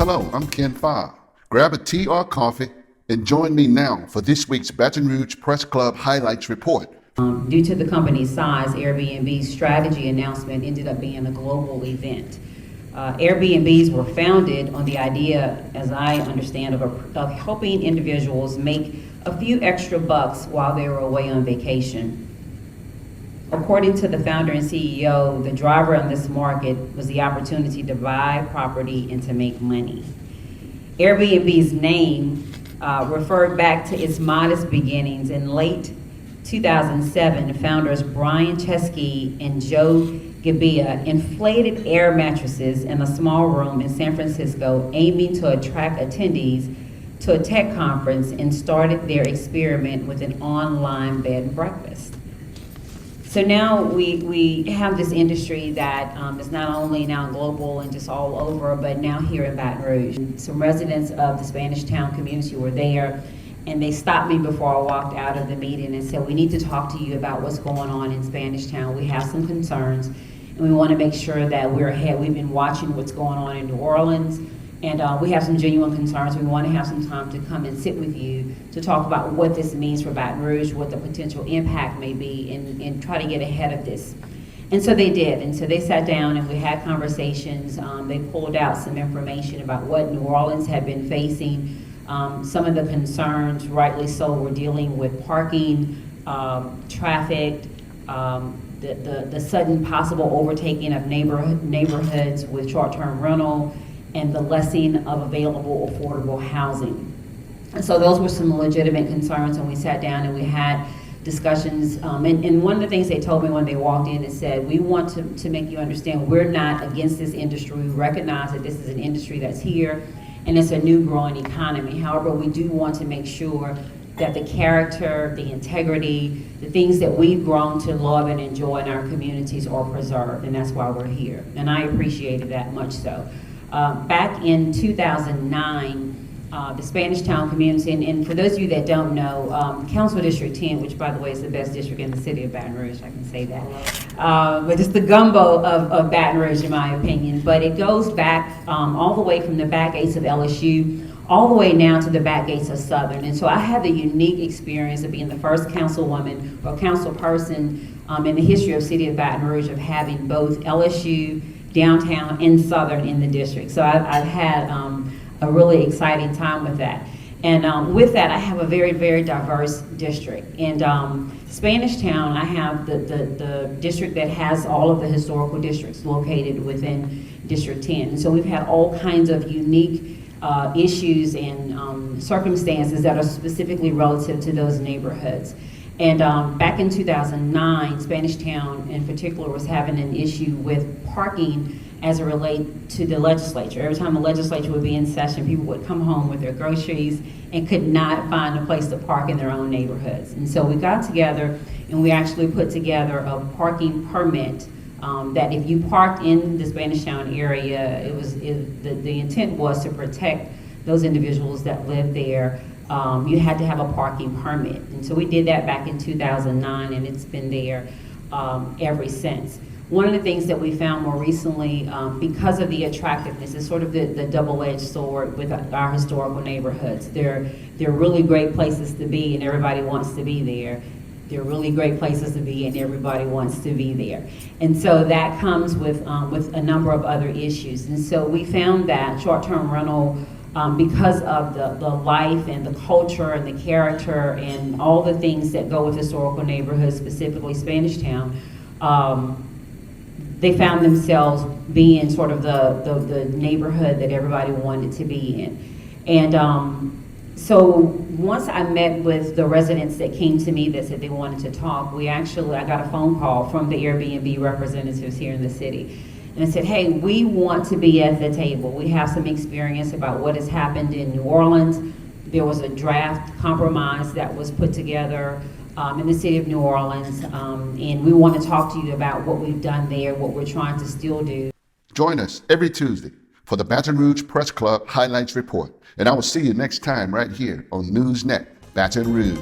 Hello, I'm Ken Farr. Grab a tea or coffee and join me now for this week's Baton Rouge Press Club Highlights Report. Due to the company's size, Airbnb's strategy announcement ended up being a global event. Airbnbs were founded on the idea, as I understand, of helping individuals make a few extra bucks while they were away on vacation. According to the founder and CEO, the driver in this market was the opportunity to buy property and to make money. Airbnb's name referred back to its modest beginnings. In late 2007, founders Brian Chesky and Joe Gebbia inflated air mattresses in a small room in San Francisco, aiming to attract attendees to a tech conference, and started their experiment with an online bed and breakfast. So now we have this industry that is not only now global and just all over, but now here in Baton Rouge. Some residents of the Spanish Town community were there, and they stopped me before I walked out of the meeting and said, "We need to talk to you about what's going on in Spanish Town. We have some concerns, and we want to make sure that we're ahead. We've been watching what's going on in New Orleans, and we have some genuine concerns. We want to have some time to come and sit with you to talk about what this means for Baton Rouge, what the potential impact may be, and try to get ahead of this." And so they did. And so they sat down and we had conversations. They pulled out some information about what New Orleans had been facing. Some of the concerns, rightly so, were dealing with parking, traffic, the sudden possible overtaking of neighborhoods with short-term rental, and the lessening of available affordable housing. And so those were some legitimate concerns, and we sat down and we had discussions. And one of the things they told me when they walked in is said, "We want to make you understand we're not against this industry. We recognize that this is an industry that's here and it's a new growing economy. However, we do want to make sure that the character, the integrity, the things that we've grown to love and enjoy in our communities are preserved, and that's why we're here." And I appreciated that much so. Back in 2009, the Spanish Town community, and for those of you that don't know, Council District 10, which by the way is the best district in the city of Baton Rouge, I can say that, but it's the gumbo of Baton Rouge in my opinion, but it goes back all the way from the back gates of LSU, all the way now to the back gates of Southern. And so I had the unique experience of being the first councilwoman or council person in the history of the city of Baton Rouge of having both LSU, downtown, and Southern in the district. So I've had a really exciting time with that. And with that, I have a very, very diverse district. And Spanish Town, I have the district that has all of the historical districts located within District 10. And so we've had all kinds of unique issues and circumstances that are specifically relative to those neighborhoods. And back in 2009, Spanish Town in particular was having an issue with parking as it relates to the legislature. Every time the legislature would be in session, people would come home with their groceries and could not find a place to park in their own neighborhoods. And so we got together and we actually put together a parking permit that if you parked in the Spanish Town area, the intent was to protect those individuals that live there. You had to have a parking permit. And so we did that back in 2009, and it's been there ever since. One of the things that we found more recently, because of the attractiveness, is sort of the double-edged sword with our historical neighborhoods. They're really great places to be, and everybody wants to be there. They're really great places to be, and everybody wants to be there. And so that comes with a number of other issues. And so we found that short-term rental, because of the life and the culture and the character and all the things that go with historical neighborhoods, specifically Spanish Town, they found themselves being sort of the neighborhood that everybody wanted to be in. And so once I met with the residents that came to me that said they wanted to talk, I got a phone call from the Airbnb representatives here in the city. And I said, "Hey, we want to be at the table. We have some experience about what has happened in New Orleans. There was a draft compromise that was put together in the city of New Orleans, and we want to talk to you about what we've done there, what we're trying to still do." Join us every Tuesday for the Baton Rouge Press Club Highlights Report. And I will see you next time right here on Newsnet, Baton Rouge.